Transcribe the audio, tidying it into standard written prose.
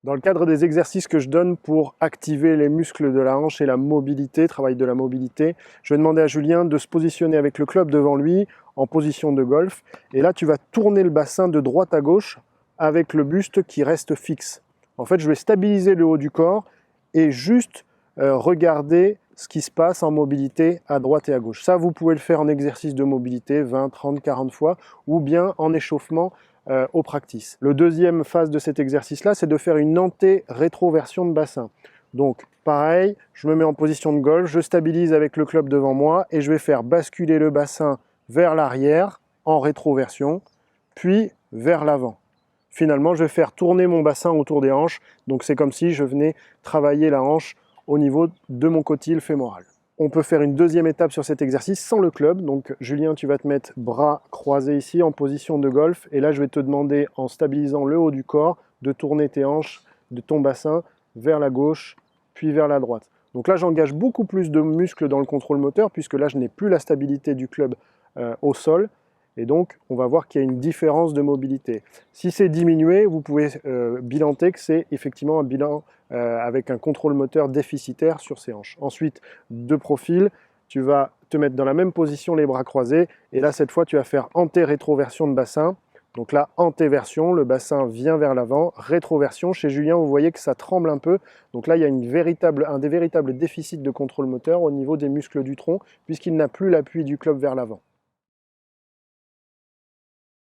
Dans le cadre des exercices que je donne pour activer les muscles de la hanche et la mobilité, travail de la mobilité, je vais demander à Julien de se positionner avec le club devant lui en position de golf. Et là, tu vas tourner le bassin de droite à gauche avec le buste qui reste fixe. En fait, je vais stabiliser le haut du corps et juste regarder ce qui se passe en mobilité à droite et à gauche. Ça, vous pouvez le faire en exercice de mobilité 20, 30, 40 fois ou bien en échauffement au practice. Le deuxième phase de cet exercice-là, c'est de faire une anté-rétroversion de bassin. Donc, pareil, je me mets en position de golf, je stabilise avec le club devant moi et je vais faire basculer le bassin vers l'arrière en rétroversion, puis vers l'avant. Finalement, je vais faire tourner mon bassin autour des hanches. Donc, c'est comme si je venais travailler la hanche au niveau de mon cotyle fémoral. On peut faire une deuxième étape sur cet exercice sans le club. Donc Julien, tu vas te mettre bras croisés ici en position de golf. Et là, je vais te demander, en stabilisant le haut du corps, de tourner tes hanches de ton bassin vers la gauche, puis vers la droite. Donc là, j'engage beaucoup plus de muscles dans le contrôle moteur, puisque là, je n'ai plus la stabilité du club au sol. Et donc, on va voir qu'il y a une différence de mobilité. Si c'est diminué, vous pouvez bilanter que c'est effectivement un bilan avec un contrôle moteur déficitaire sur ses hanches. Ensuite, de profil, tu vas te mettre dans la même position, les bras croisés. Et là, cette fois, tu vas faire anté-rétroversion de bassin. Donc là, antéversion, le bassin vient vers l'avant. Rétroversion, chez Julien, vous voyez que ça tremble un peu. Donc là, il y a un des véritables déficits de contrôle moteur au niveau des muscles du tronc, puisqu'il n'a plus l'appui du club vers l'avant.